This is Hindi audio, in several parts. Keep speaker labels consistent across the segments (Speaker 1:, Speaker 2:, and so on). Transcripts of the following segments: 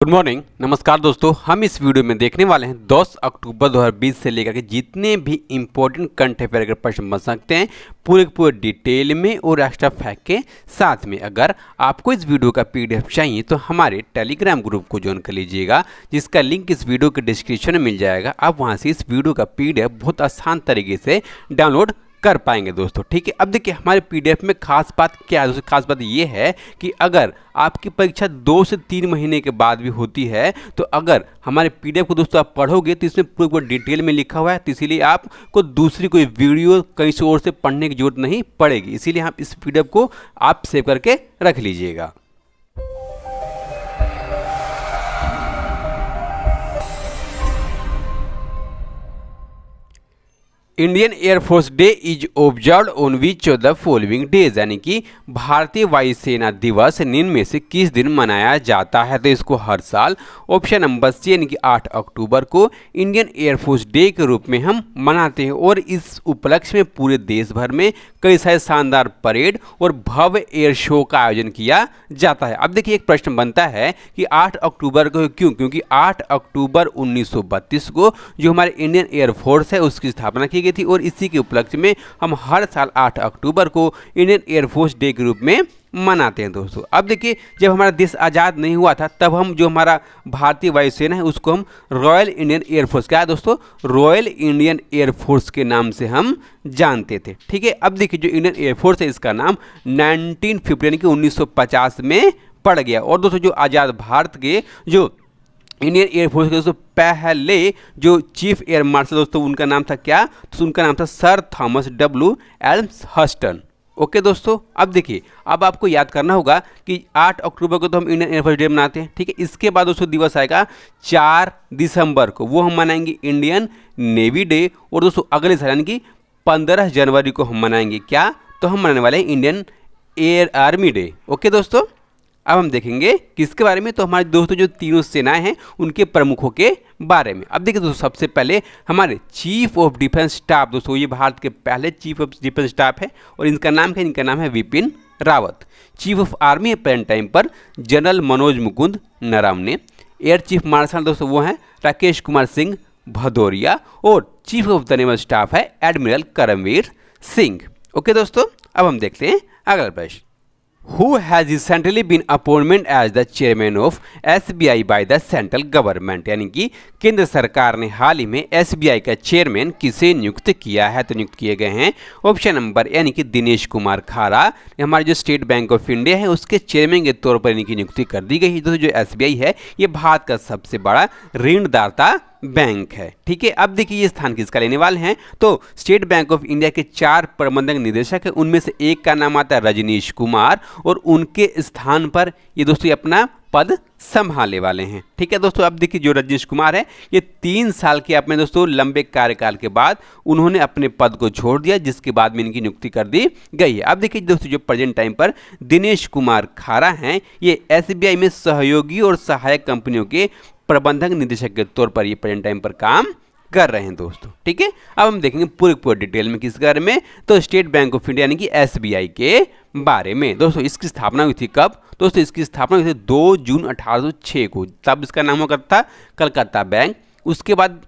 Speaker 1: गुड मॉर्निंग, नमस्कार दोस्तों। हम इस वीडियो में देखने वाले हैं 10 अक्टूबर 2020 से लेकर के जितने भी इंपॉर्टेंट करंट अफेयर के प्रश्न बन सकते हैं पूरे के पूरे डिटेल में और एक्स्ट्रा फैक्ट के साथ में। अगर आपको इस वीडियो का पीडीएफ चाहिए तो हमारे टेलीग्राम ग्रुप को ज्वाइन कर लीजिएगा, जिसका लिंक इस वीडियो के डिस्क्रिप्शन में मिल जाएगा। आप वहाँ से इस वीडियो का पीडीएफ बहुत आसान तरीके से डाउनलोड कर पाएंगे दोस्तों। ठीक है, अब देखिए हमारे पीडीएफ में खास बात क्या है दोस्तों। खास बात ये है कि अगर आपकी परीक्षा 2 से 3 महीने के बाद भी होती है तो अगर हमारे पीडीएफ को दोस्तों आप पढ़ोगे तो इसमें पूरा डिटेल में लिखा हुआ है, तो इसीलिए आपको दूसरी कोई वीडियो कहीं से और से पढ़ने की जरूरत नहीं पड़ेगी। इसीलिए आप इस पीडीएफ को आप सेव करके रख लीजिएगा। Indian air force day is observed on which of the following days, यानी कि भारतीय वायुसेना दिवस निम्न में से किस दिन मनाया जाता है। तो इसको हर साल ऑप्शन नंबर सी यानी कि 8 अक्टूबर को इंडियन एयरफोर्स डे के रूप में हम मनाते हैं और इस उपलक्ष्य में पूरे देश भर में कई सारे शानदार परेड और भव्य एयर शो का आयोजन किया जाता है। अब देखिए एक प्रश्न बनता है कि 8 अक्टूबर को क्यों? क्योंकि 8 अक्टूबर 1932 को जो हमारे इंडियन एयरफोर्स है उसकी स्थापना की थी और इसी के उपलक्ष्य में हम हर साल 8 अक्टूबर को इंडियन एयरफोर्स डे के रूप में मनाते हैं दोस्तों। अब देखिए जब हमारा देश आज़ाद नहीं हुआ था तब हम जो हमारा भारतीय वायुसेना है उसको हम रॉयल इंडियन एयरफोर्स, क्या है दोस्तों, रॉयल इंडियन एयरफोर्स के नाम से हम जानते थे। ठीक है, अब देखिए जो इंडियन एयरफोर्स है इसका नाम 1950 यानी कि 1950 में पड़ गया। और दोस्तों जो आज़ाद भारत के जो इंडियन एयरफोर्स के दोस्तों पहले जो चीफ एयर मार्शल दोस्तों उनका नाम था क्या? तो उनका नाम था sir Thomas W Elmhirst. Okay दोस्तों, अब देखिए अब आपको याद करना होगा कि 8 अक्टूबर को तो हम इंडियन एयरफोर्स डे मनाते हैं। ठीक है, इसके बाद दोस्तों दिवस आएगा 4 दिसंबर को, वो हम मनाएंगे इंडियन नेवी डे। और दोस्तों अगले साल यानी कि 15 जनवरी को हम मनाएंगे क्या? तो हम मनाने वाले हैं Indian air army day. Okay दोस्तों, अब हम देखेंगे किसके बारे में? तो हमारे दोस्तों जो तीनों सेनाएं हैं उनके प्रमुखों के बारे में। अब देखिए दोस्तों सबसे पहले हमारे चीफ ऑफ डिफेंस स्टाफ, दोस्तों ये भारत के पहले चीफ ऑफ डिफेंस स्टाफ है और इनका नाम है Vipin Rawat. Chief of army present time पर general Manoj Mukund Naravane. Air chief marshal दोस्तों वो हैं राकेश कुमार सिंह भदौरिया और chief of the naval staff है एडमिरल करमवीर सिंह। ओके दोस्तों, अब हम देखते हैं अगला प्रश्न। Who has recently been appointed as the chairman of SBI by the central government, यानी कि केंद्र सरकार ने हाल ही में SBI का चेयरमैन किसे नियुक्त किया है? तो नियुक्त किए गए हैं ऑप्शन नंबर यानी कि दिनेश कुमार खारा। हमारे जो स्टेट बैंक ऑफ इंडिया है उसके चेयरमैन के तौर पर इनकी नियुक्ति कर दी गई है। दोस्तों जो SBI है ये भारत का सबसे बड़ा ऋणदाता बैंक है। ठीक है, अब देखिए ये स्थान किसका लेने वाले हैं? तो स्टेट बैंक ऑफ इंडिया के 4 प्रबंधक निदेशक हैं, उनमें से एक का नाम आता है रजनीश कुमार और उनके स्थान पर ये दोस्तों अपना पद संभालने वाले हैं। ठीक है दोस्तों, अब देखिए जो रजनीश कुमार है ये 3 साल के अपने दोस्तों लंबे कार्यकाल के बाद उन्होंने अपने पद को छोड़ दिया, जिसके बाद में इनकी नियुक्ति कर दी गई है। अब देखिए दोस्तों जो प्रेजेंट टाइम पर दिनेश कुमार खारा हैं ये SBI में सहयोगी और सहायक कंपनियों के प्रबंधक निदेशक के तौर पर ये प्रेजेंट टाइम पर काम कर रहे हैं दोस्तों। ठीक है, अब हम देखेंगे पूरे डिटेल में किस बारे में? तो स्टेट बैंक ऑफ इंडिया यानी कि SBI के बारे में। दोस्तों इसकी स्थापना हुई थी कब? दोस्तों इसकी स्थापना हुई थी 2 जून 1806 को, तब इसका नाम हुआ था कलकत्ता बैंक। उसके बाद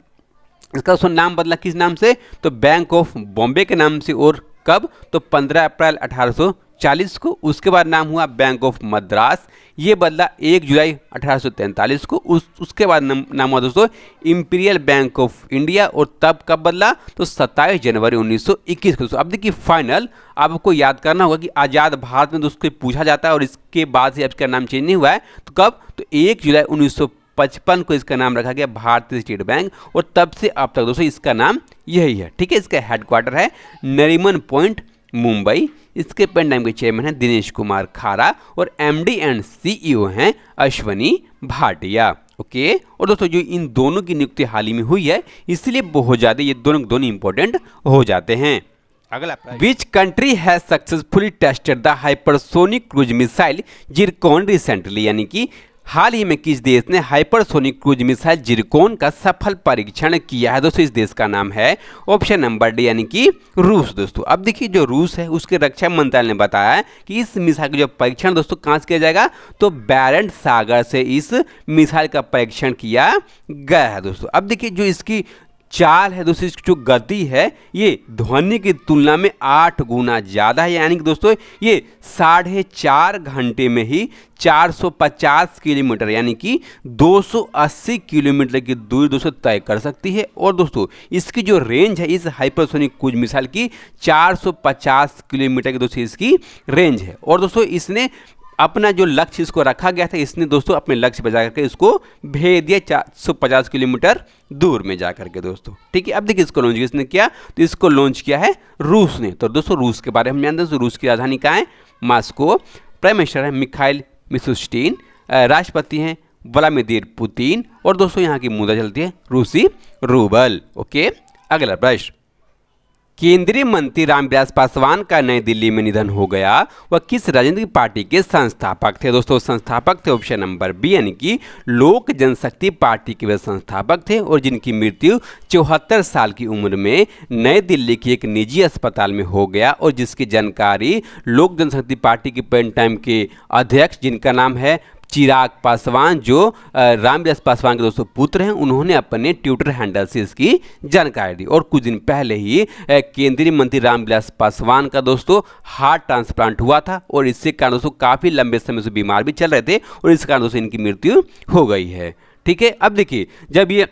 Speaker 1: इसका दोस्तों नाम बदला किस नाम से? तो बैंक ऑफ बॉम्बे के नाम से। और कब? तो 15 अप्रैल 1840 को। उसके बाद नाम हुआ बैंक ऑफ मद्रास, ये बदला 1 जुलाई 1843 को। उसके बाद नाम हुआ दोस्तों इंपीरियल बैंक ऑफ इंडिया और तब कब बदला? तो 27 जनवरी 1921 को। अब देखिए फाइनल आपको याद करना होगा कि आज़ाद भारत में दोस्तों पूछा जाता है और इसके बाद से अब इसका नाम चेंज नहीं हुआ है। तो कब? तो 1 जुलाई 1955 को इसका नाम रखा गया भारतीय स्टेट बैंक और तब से अब तक दोस्तों इसका नाम यही है। ठीक है, इसका हेडक्वार्टर है नरीमन पॉइंट मुंबई। इसके पेन टाइम के चेयरमैन हैं दिनेश कुमार खारा और MD एंड CEO हैं अश्वनी भाटिया। ओके, और दोस्तों जो इन दोनों की नियुक्ति हाल ही में हुई है इसलिए बहुत ज़्यादा ये दोनों इंपॉर्टेंट हो जाते हैं। अगला, which country has successfully tested the hypersonic cruise missile Zircon recently, यानी कि हाल ही में किस देश ने हाइपरसोनिक क्रूज मिसाइल जिरकोन का सफल परीक्षण किया है दोस्तों? इस देश का नाम है ऑप्शन नंबर डी यानी कि रूस दोस्तों। अब देखिए जो रूस है उसके रक्षा मंत्रालय ने बताया है कि इस मिसाइल का जो परीक्षण दोस्तों कहाँ से किया जाएगा, तो बैरेंट सागर से इस मिसाइल का परीक्षण किया गया है दोस्तों। अब देखिए जो इसकी चाल है दोस्तों, इसकी जो गति है ये ध्वनि की तुलना में 8 गुना ज़्यादा है, यानी कि दोस्तों ये 4.5 घंटे में ही 450 किलोमीटर यानी कि 280 किलोमीटर की दूरी दोस्तों तय कर सकती है। और दोस्तों इसकी जो रेंज है इस हाइपरसोनिक क्रूज मिसाइल की 450 किलोमीटर की दोस्तों इसकी रेंज है। और दोस्तों इसने अपना जो लक्ष्य इसको रखा गया था, इसने दोस्तों अपने लक्ष्य पर जा करके इसको भेज दिया 450 किलोमीटर दूर में जा करके दोस्तों। ठीक है, अब देखिए इसको लॉन्च किसने किया, तो इसको लॉन्च किया है रूस ने। तो दोस्तों रूस के बारे में हम जानते हैं, रूस की राजधानी कहाँ है, मॉस्को। प्राइम मिनिस्टर है मिखाइल मिशुस्टिन, राष्ट्रपति हैं व्लादिमीर पुतिन, और दोस्तों यहाँ की मुद्रा चलती है रूसी रूबल। ओके, अगला प्रश्न, केंद्रीय मंत्री रामविलास पासवान का नई दिल्ली में निधन हो गया, वह किस राजनीतिक पार्टी के संस्थापक थे? दोस्तों संस्थापक थे ऑप्शन नंबर बी यानी कि लोक जनशक्ति पार्टी के वे संस्थापक थे, और जिनकी मृत्यु 74 साल की उम्र में नई दिल्ली की एक निजी अस्पताल में हो गया, और जिसकी जानकारी लोक जनशक्ति पार्टी के पेन टाइम के अध्यक्ष जिनका नाम है चिराग पासवान, जो रामविलास पासवान के दोस्तों पुत्र हैं, उन्होंने अपने ट्विटर हैंडल से इसकी जानकारी दी। और कुछ दिन पहले ही केंद्रीय मंत्री रामविलास पासवान का दोस्तों हार्ट ट्रांसप्लांट हुआ था, और इससे कारण दोस्तों काफ़ी लंबे समय से बीमार भी चल रहे थे, और इस कारण दोस्तों इनकी मृत्यु हो गई है। ठीक है, अब देखिए जब ये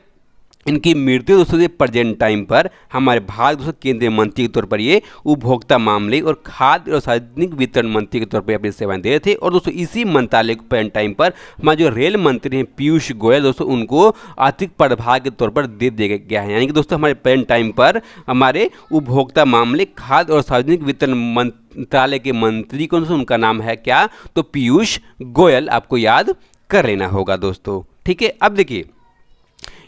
Speaker 1: इनकी मृत्यु दोस्तों प्रेजेंट टाइम पर हमारे भारत दोस्तों केंद्रीय मंत्री के तौर पर ये उपभोक्ता मामले और खाद्य और सार्वजनिक वितरण मंत्री के तौर पर अपनी सेवाएं दे रहे थे। और दोस्तों इसी मंत्रालय को प्रेजेंट टाइम पर हमारे जो रेल मंत्री हैं पीयूष गोयल दोस्तों, उनको अतिरिक्त प्रभाग के तौर पर दे दिया गया है। यानी कि दोस्तों हमारे प्रेजेंट टाइम पर हमारे उपभोक्ता मामले खाद्य और सार्वजनिक वितरण मंत्रालय के मंत्री को दोस्तों उनका नाम है क्या, तो पीयूष गोयल, आपको याद कर लेना होगा दोस्तों। ठीक है, अब देखिए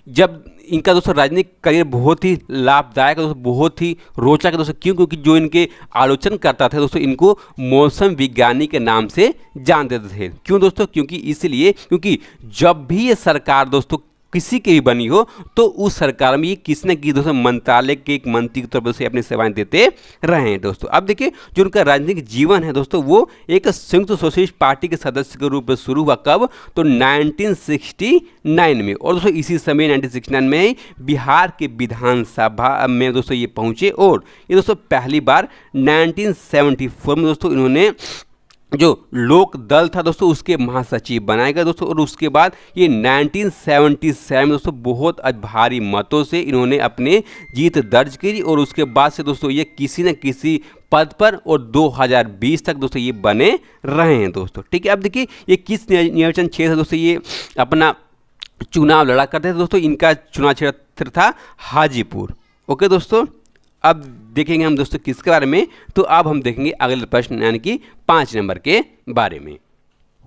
Speaker 1: जब इनका दोस्तों राजनीतिक करियर बहुत ही लाभदायक है दोस्तों, बहुत ही रोचक है दोस्तों। क्यों? क्योंकि जो इनके आलोचन करता था दोस्तों, इनको मौसम विज्ञानी के नाम से जान देते थे। क्यों दोस्तों? क्योंकि इसलिए क्योंकि जब भी ये सरकार दोस्तों किसी की भी बनी हो, तो उस सरकार में ये किसी न किसी दोस्तों मंत्रालय के एक मंत्री की तरफ से अपनी सेवाएं देते रहे हैं दोस्तों। अब देखिए जो उनका राजनीतिक जीवन है दोस्तों, वो एक संयुक्त सोशलिस्ट पार्टी के सदस्य के रूप में शुरू हुआ। कब? तो 1969 में। और दोस्तों इसी समय 1969 में बिहार के विधानसभा में दोस्तों ये पहुंचे, और ये दोस्तों पहली बार 1974 में दोस्तों इन्होंने जो लोक दल था दोस्तों उसके महासचिव बनाए गए दोस्तों। और उसके बाद ये 1977 में दोस्तों बहुत भारी मतों से इन्होंने अपने जीत दर्ज की, और उसके बाद से दोस्तों ये किसी न किसी पद पर और 2020 तक दोस्तों ये बने रहे हैं दोस्तों। ठीक है, अब देखिए ये किस निर्वाचन क्षेत्र है दोस्तों ये अपना चुनाव लड़ा करते थे दोस्तों। इनका चुनाव क्षेत्र था हाजीपुर। ओके दोस्तों, अब देखेंगे हम दोस्तों किसके बारे में, तो अब हम देखेंगे अगले प्रश्न यानी कि 5 नंबर के बारे में।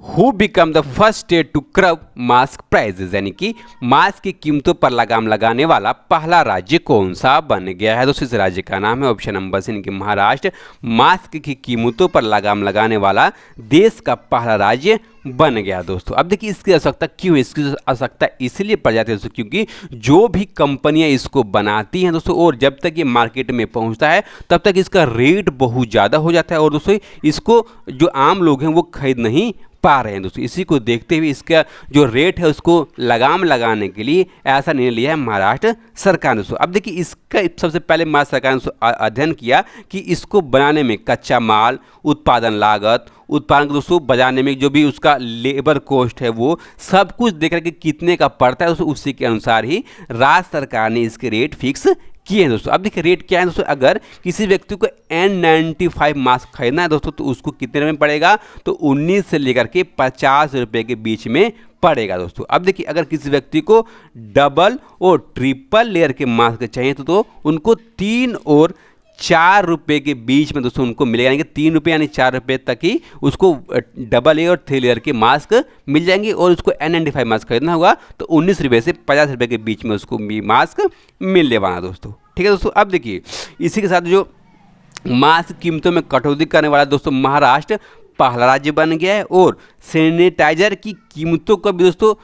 Speaker 1: Who became the first state to curb mask prices, यानी कि मास्क की कीमतों पर लगाम लगाने वाला पहला राज्य कौन सा बन गया है दोस्तों? इस राज्य का नाम है ऑप्शन नंबर सी यानी कि महाराष्ट्र। मास्क की कीमतों पर लगाम लगाने वाला देश का पहला राज्य बन गया दोस्तों। अब देखिए इसकी आवश्यकता क्यों, इसकी आवश्यकता इसलिए पड़ जाती है दोस्तों क्योंकि जो भी कंपनियां इसको बनाती हैं दोस्तों, और जब तक ये मार्केट में पहुंचता है तब तक इसका रेट बहुत ज़्यादा हो जाता है, और दोस्तों इसको जो आम लोग हैं वो खरीद नहीं पा रहे हैं दोस्तों। इसी को देखते हुए इसका जो रेट है उसको लगाम लगाने के लिए ऐसा निर्णय लिया है महाराष्ट्र सरकार ने दोस्तों। अब देखिए इसका सबसे पहले महाराष्ट्र सरकार ने अध्ययन किया कि इसको बनाने में कच्चा माल, उत्पादन लागत, उत्पादन को दोस्तों बजाने में जो भी उसका लेबर कॉस्ट है वो सब कुछ देख करके कितने का पड़ता है दोस्तों, उसी के अनुसार ही राज्य सरकार ने इसके रेट फिक्स किए हैं दोस्तों। अब देखिए रेट क्या है दोस्तों, अगर किसी व्यक्ति को N95 मास्क खरीदना है दोस्तों तो उसको कितने में पड़ेगा, तो 19 से लेकर के 50 रुपये के बीच में पड़ेगा दोस्तों। अब देखिए अगर किसी व्यक्ति को डबल और ट्रिपल लेयर के मास्क चाहिए तो उनको 3 और 4 रुपये के बीच में दोस्तों उनको मिलेगा, यानी कि 3 रुपये यानी 4 रुपये तक ही उसको डबल लेयर और 3 लेयर के मास्क मिल जाएंगे। और उसको N95 मास्क खरीदना होगा तो 19 रुपये से 50 रुपये के बीच में उसको भी मास्क मिलने वाला दोस्तों। ठीक है दोस्तों, अब देखिए इसी के साथ जो मास्क कीमतों में कटौती करने वाला दोस्तों महाराष्ट्र पहला राज्य बन गया है और सैनिटाइजर की कीमतों को भी दोस्तों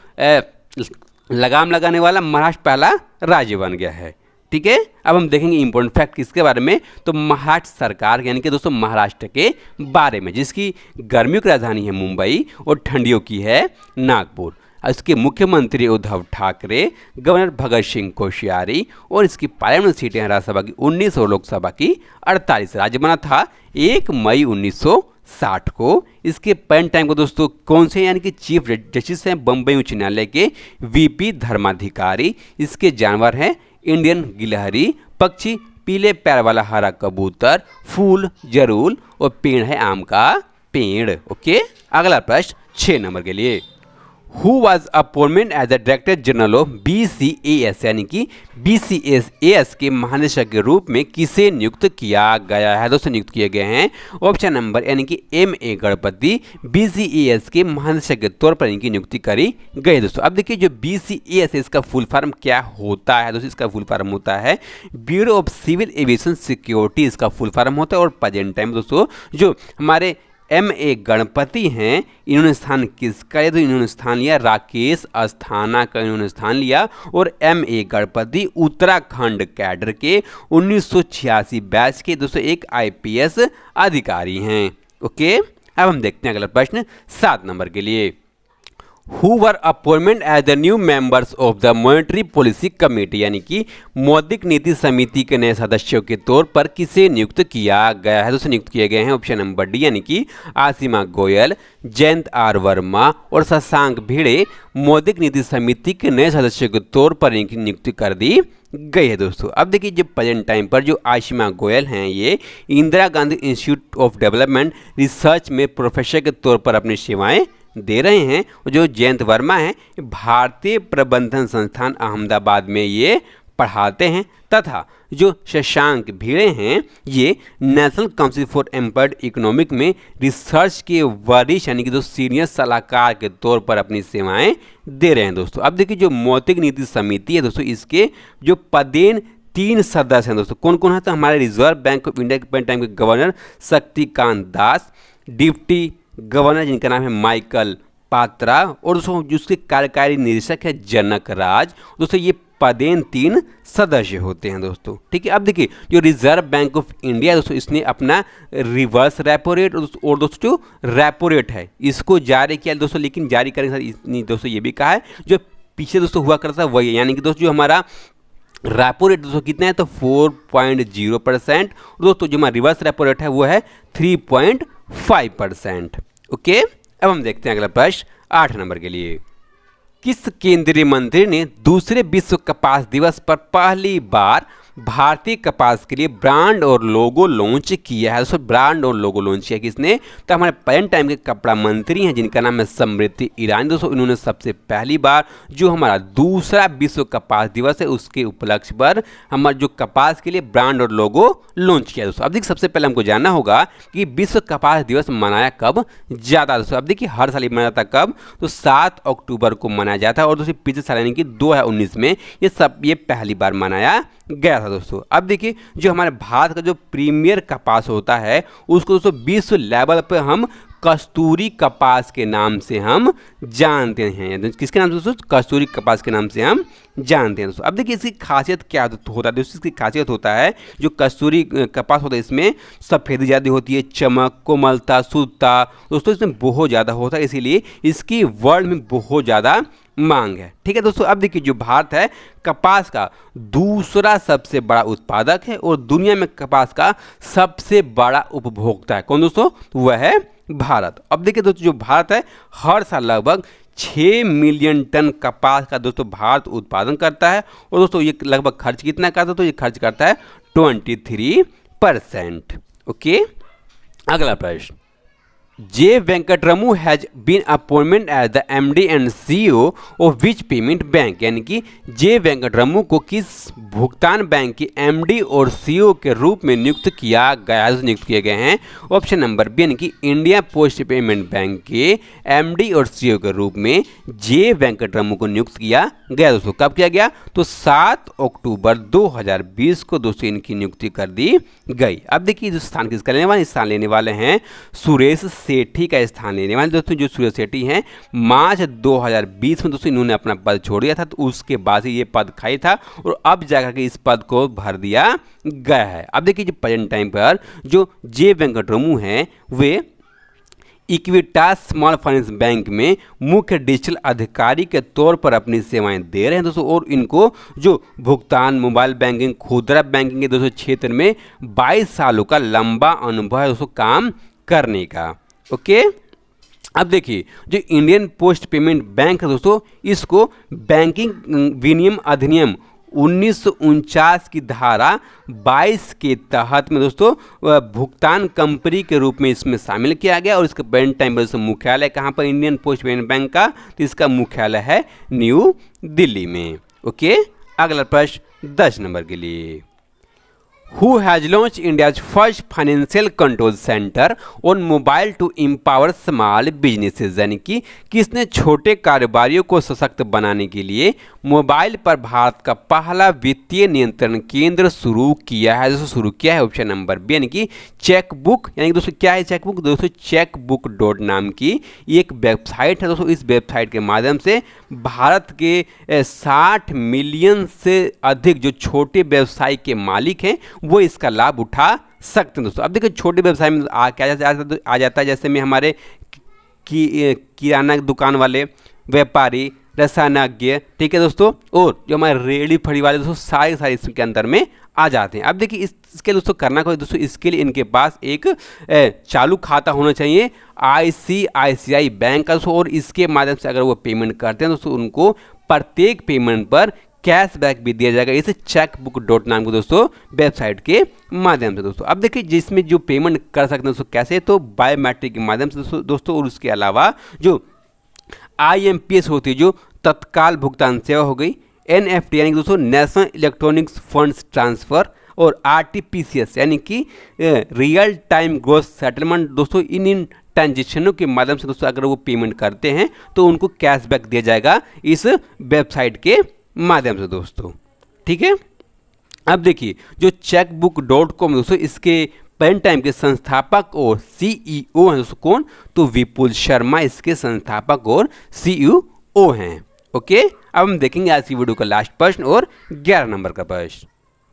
Speaker 1: लगाम लगाने वाला महाराष्ट्र पहला राज्य बन गया है। ठीक है, अब हम देखेंगे इंपॉर्टेंट फैक्ट किसके बारे में, तो महाराष्ट्र सरकार यानी कि दोस्तों महाराष्ट्र के बारे में, जिसकी गर्मियों की राजधानी है मुंबई और ठंडियों की है नागपुर। इसके मुख्यमंत्री उद्धव ठाकरे, गवर्नर भगत सिंह कोश्यारी और इसकी पार्लियामेंट सीटें हैं राज्यसभा की 19 और लोकसभा की 48। राज्य बना था 1 मई 1960 को। इसके पेरेंट टाइम को दोस्तों कौन से यानी कि चीफ जस्टिस हैं बम्बई उच्च न्यायालय के वीपी धर्माधिकारी। इसके जानवर हैं इंडियन गिलहरी, पक्षी पीले पैर वाला हरा कबूतर, फूल जरूल और पेड़ है आम का पेड़। ओके, अगला प्रश्न 6 नंबर के लिए, who was appointment as the director general of BCAS यानी कि BCAS के महानिदेशक के रूप में किसे नियुक्त किया गया है। दोस्तों नियुक्त किए गए हैं ऑप्शन नंबर यानी कि MA गणपति BCAS के महानिदेशक के तौर पर इनकी नियुक्ति करी गई। दोस्तों अब देखिए जो BCAS है इसका फुल फॉर्म क्या होता है। दोस्तों इसका फुल फॉर्म होता है bureau of civil aviation security, इसका फुल फॉर्म होता है। और प्रेजेंट टाइम दोस्तों जो हमारे MA गणपति हैं इन्होंने स्थान किसका लिया, तो इन्होंने स्थान लिया राकेश अस्थाना का इन्होंने स्थान लिया। और MA गणपति उत्तराखंड कैडर के 1986 बैच के दोस्तों एक IPS अधिकारी हैं। ओके, अब हम देखते हैं अगला प्रश्न 7 नंबर के लिए, who were appointment as the new members of the monetary policy committee यानी कि मौद्रिक नीति समिति के नए सदस्यों के तौर पर किसे नियुक्त किया गया है। दोस्तों नियुक्त किए गए हैं ऑप्शन नंबर डी यानी कि आसिमा गोयल, जयंत R वर्मा और शशांक भिड़े मौद्रिक नीति समिति के नए सदस्यों के तौर पर इनकी नियुक्ति कर दी गई है। दोस्तों अब देखिए जो प्रेजेंट टाइम पर जो आसिमा गोयल हैं ये Indira Gandhi institute of development research में प्रोफेसर के तौर पर अपनी सेवाएं दे रहे हैं। और जो जयंत वर्मा हैं भारतीय प्रबंधन संस्थान अहमदाबाद में ये पढ़ाते हैं। तथा जो शशांक भिड़े हैं ये national council for employed economic में रिसर्च के वरिष्ठ यानी कि जो सीनियर सलाहकार के तौर पर अपनी सेवाएं दे रहे हैं। दोस्तों अब देखिए जो मौद्रिक नीति समिति है दोस्तों इसके जो पदेन 3 सदस्य हैं। दोस्तों कौन कौन है, तो हमारे रिजर्व बैंक ऑफ इंडिया के टाइम के governor Shaktikanta Das, deputy governor जिनका नाम है माइकल पात्रा और दोस्तों जिसके कार्यकारी निदेशक है जनक राज। दोस्तों ये पदेन 3 सदस्य होते हैं दोस्तों। ठीक है, अब देखिए जो रिजर्व बैंक ऑफ इंडिया दोस्तों इसने अपना रिवर्स रेपो रेट और दोस्तों जो रेपो रेट है इसको जारी किया दोस्तों, लेकिन जारी करने के साथ दोस्तों ये भी कहा है जो पीछे दोस्तों हुआ करता है वही, यानी कि दोस्तों जो हमारा रेपो रेट दोस्तों कितना है तो 4.0%। दोस्तों जो हमारा रिवर्स रेपो रेट है वो है 3.5%। ओके, अब हम देखते हैं अगला प्रश्न 8 नंबर के लिए, किस केंद्रीय मंत्री ने दूसरे विश्व कपास दिवस पर पहली बार भारतीय कपास के लिए ब्रांड और लोगो लॉन्च किया है। दोस्तों ब्रांड और लोगो लॉन्च किया किसने, तो हमारे प्रेजेंट टाइम के कपड़ा मंत्री हैं जिनका नाम है स्मृति ईरानी। दोस्तों इन्होंने सबसे पहली बार जो हमारा दूसरा विश्व कपास दिवस है उसके उपलक्ष्य पर हमारे जो कपास के लिए ब्रांड और लोगो लॉन्च किया। दोस्तों अब देखिए सबसे पहले हमको जानना होगा कि विश्व कपास दिवस मनाया कब जाता है। दोस्तों अब देखिए हर साल मनाया जाता कब, तो 7 अक्टूबर को मनाया जाता है। और दोस्तों पिछले साल यानी कि 2019 में ये पहली बार मनाया गया था। दोस्तों अब देखिए जो हमारे भारत का जो प्रीमियर कपास होता है उसको दोस्तों विश्व लेवल पे हम कस्तूरी कपास के नाम से हम जानते हैं। किसके नाम से दोस्तों, कस्तूरी कपास के नाम से हम जानते हैं। दोस्तों अब देखिए इसकी खासियत क्या होता है। दोस्तों इसकी खासियत होता है जो कस्तूरी कपास होता है इसमें सफ़ेदी ज़्यादा होती है, चमक, कोमलता, शुद्धता दोस्तों इसमें बहुत ज़्यादा होता है, इसीलिए इसकी वर्ल्ड में बहुत ज़्यादा मांग है। ठीक है दोस्तों, अब देखिए जो भारत है कपास का दूसरा सबसे बड़ा उत्पादक है और दुनिया में कपास का सबसे बड़ा उपभोक्ता है। कौन दोस्तों, तो वह है भारत। अब देखिए दोस्तों जो भारत है हर साल लगभग 6 मिलियन टन कपास का दोस्तों भारत उत्पादन करता है। और दोस्तों ये लगभग खर्च कितना करता है, तो ये खर्च करता है 23%। ओके, अगला प्रश्न, J Venkatramu has been appointment as the MD and CEO of which payment bank, यानी कि जे वेंकटरमू को किस भुगतान बैंक के MD और CEO के रूप में नियुक्त किया गया है। नियुक्त किए गए हैं ऑप्शन नंबर बी यानी कि इंडिया पोस्ट पेमेंट बैंक के MD और CEO के रूप में जे वेंकटरमू को नियुक्त किया गया। दोस्तों कब किया गया, तो 7 अक्टूबर 2020 को दोस्तों इनकी नियुक्ति कर दी गई। अब देखिए जो स्थान किसका लेने वाले, स्थान लेने वाले हैं सुरेश सेठी का स्थान लेने वाले दोस्तों जो सूर्य सेठी हैं, मार्च 2020 में दोस्तों इन्होंने अपना पद छोड़ दिया था, तो उसके बाद ही ये पद खाली था और अब जाकर के इस पद को भर दिया गया है। अब देखिए जो प्रेजेंट टाइम पर जो जे वेंकटरमू हैं वे इक्विटास स्मॉल फाइनेंस बैंक में मुख्य डिजिटल अधिकारी के तौर पर अपनी सेवाएं दे रहे हैं दोस्तों, और इनको जो भुगतान, मोबाइल बैंकिंग, खुदरा बैंकिंग के दोस्तों क्षेत्र में 22 सालों का लंबा अनुभव है दोस्तों काम करने का। ओके, अब देखिए जो इंडियन पोस्ट पेमेंट बैंक है दोस्तों, इसको बैंकिंग विनियम अधिनियम 1949 की धारा 22 के तहत में दोस्तों भुगतान कंपनी के रूप में इसमें शामिल किया गया, और इसका प्रेजेंट टाइम पर मुख्यालय कहाँ पर, इंडियन पोस्ट पेमेंट बैंक का, तो इसका मुख्यालय है न्यू दिल्ली में। ओके, अगला प्रश्न 10 नंबर के लिए, Who has launched India's first financial control center on mobile to empower small businesses? यानी कि किसने छोटे कारोबारियों को सशक्त बनाने के लिए मोबाइल पर भारत का पहला वित्तीय नियंत्रण केंद्र शुरू किया है? दोस्तों शुरू किया है ऑप्शन नंबर बी, यानी कि चेकबुक। यानी कि दोस्तों क्या है चेकबुक? दोस्तों चेकबुक डॉट नाम की एक वेबसाइट है दोस्तों। इस वेबसाइट के माध्यम से भारत के 60 मिलियन से अधिक जो छोटे व्यवसाय के मालिक हैं वो इसका लाभ उठा सकते हैं दोस्तों। अब देखिए छोटे व्यवसाय में क्या आ जाता है, जैसे में हमारे किराना दुकान वाले, व्यापारी, रसायनज्ञ, ठीक है दोस्तों, और जो हमारे रेहड़ी फड़ी वाले दोस्तों सारे इसके अंदर में आ जाते हैं। अब देखिए इसके दोस्तों करना कोई दोस्तों, इसके लिए इनके पास एक चालू खाता होना चाहिए ICICI बैंक का दोस्तों, और इसके माध्यम से अगर वो पेमेंट करते हैं दोस्तों उनको प्रत्येक पेमेंट पर कैशबैक भी दिया जाएगा इस चेकबुक डॉट नाम को दोस्तों वेबसाइट के माध्यम से दोस्तों। अब देखिए जिसमें जो पेमेंट कर सकते हैं दोस्तों कैसे, तो बायोमेट्रिक के माध्यम से दोस्तों, और उसके अलावा जो IMPS होती है जो तत्काल भुगतान सेवा हो गई, NFT यानी कि दोस्तों नेशनल इलेक्ट्रॉनिक्स फंड्स ट्रांसफ़र, और RTPCS यानी कि रियल टाइम ग्रोस सेटलमेंट दोस्तों, इन ट्रांजेक्शनों के माध्यम से दोस्तों अगर वो पेमेंट करते हैं तो उनको कैशबैक दिया जाएगा इस वेबसाइट के माध्यम से दोस्तों। ठीक है, अब देखिए जो checkbook.com दोस्तों इसके प्रेजेंट टाइम के संस्थापक और CEO हैं दोस्तों कौन, तो विपुल शर्मा इसके संस्थापक और CEO हैं। ओके, अब हम देखेंगे आज की वीडियो का लास्ट प्रश्न और 11 नंबर का प्रश्न,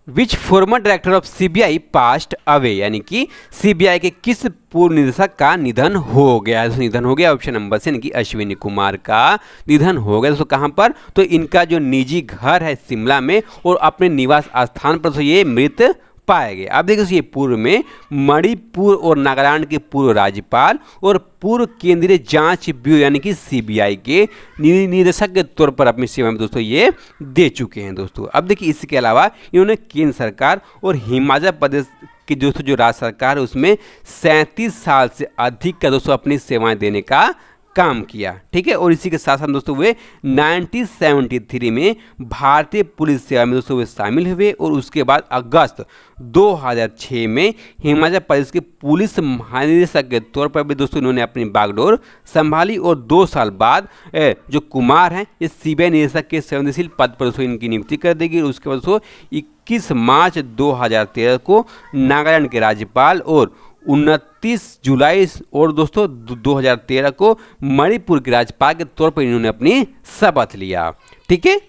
Speaker 1: which former director of CBI passed away, यानी कि CBI के किस पूर्व निदेशक का निधन हो गया है? निधन हो गया ऑप्शन नंबर से, यानी कि अश्विनी कुमार का निधन हो गया दोस्तों। कहाँ पर, तो इनका जो निजी घर है शिमला में, और अपने निवास स्थान पर तो ये मृत पाए गए। अब देखिए ये पूर्व में मणिपुर और नागालैंड के पूर्व राज्यपाल और पूर्व केंद्रीय जांच ब्यूरो यानी कि CBI के निदेशक के तौर पर अपनी सेवा में दोस्तों ये दे चुके हैं दोस्तों। अब देखिए इसके अलावा इन्होंने केंद्र सरकार और हिमाचल प्रदेश की दोस्तों जो राज्य सरकार है उसमें 37 साल से अधिक का दोस्तों अपनी सेवाएं देने का काम किया। ठीक है, और इसी के साथ साथ दोस्तों वे 1973 में भारतीय पुलिस सेवा में दोस्तों वे शामिल हुए, और उसके बाद अगस्त 2006 में हिमाचल प्रदेश के पुलिस महानिदेशक के तौर पर भी दोस्तों इन्होंने अपनी बागडोर संभाली, और 2 साल बाद जो कुमार हैं ये CBI निदेशक के संवेदनशील पद पर दोस्तों इनकी नियुक्ति कर देगी। और उसके बाद दोस्तों 21 मार्च 2013 को नागालैंड के राज्यपाल और 29 जुलाई और दोस्तों 2013 को मणिपुर के राज्यपाल के तौर पर इन्होंने अपनी शपथ लिया। ठीक है,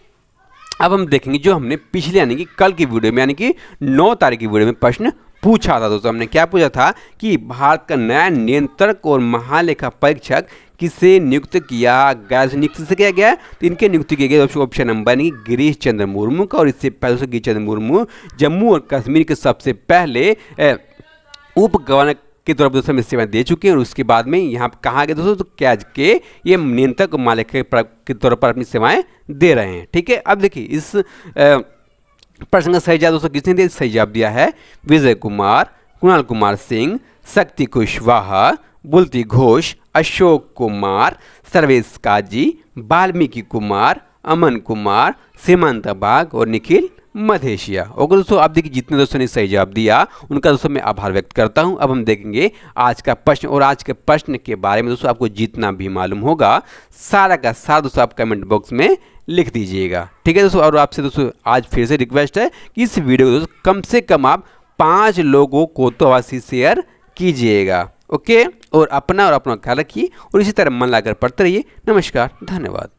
Speaker 1: अब हम देखेंगे जो हमने पिछले यानी कि कल की वीडियो में यानी कि 9 तारीख की वीडियो में प्रश्न पूछा था दोस्तों। हमने क्या पूछा था कि भारत का नया नियंत्रक और महालेखा परीक्षक किसे नियुक्त किया गया, नियुक्त से किया गया, तो इनके नियुक्ति किए गए ऑप्शन नंबर यानी गिरीश चंद्र मुर्मू का, और इससे पहले गिरीश चंद्र मुर्मू जम्मू और कश्मीर के सबसे पहले उप गवर्नर के तौर पर दोस्तों सेवाएं दे चुके हैं। और उसके बाद में यहाँ कहा गया दोस्तों तो कैज के ये नियंत्रक मालिक के तौर पर अपनी सेवाएं दे रहे हैं। ठीक है, अब देखिए इस प्रश्न का सही जवाब दोस्तों किसने दिया? सही जवाब दिया है विजय कुमार, कुणाल कुमार सिंह, शक्ति कुशवाहा, बुल्ती घोष, अशोक कुमार, सर्वेश काजी, वाल्मीकि कुमार, अमन कुमार, सीमांत बाग और निखिल मधेशिया। ओके दोस्तों, आप देखिए जितने दोस्तों ने सही जवाब दिया उनका दोस्तों मैं आभार व्यक्त करता हूं। अब हम देखेंगे आज का प्रश्न, और आज के प्रश्न के बारे में दोस्तों आपको जितना भी मालूम होगा सारा का सारा दोस्तों आप कमेंट बॉक्स में लिख दीजिएगा। ठीक है दोस्तों, और आपसे दोस्तों आज फिर से रिक्वेस्ट है कि इस वीडियो को दोस्तों कम से कम आप 5 लोगों को तो अवश्य शेयर कीजिएगा। ओके, और अपना ख्याल रखिए और इसी तरह मन लगाकर पढ़ते रहिए। नमस्कार, धन्यवाद।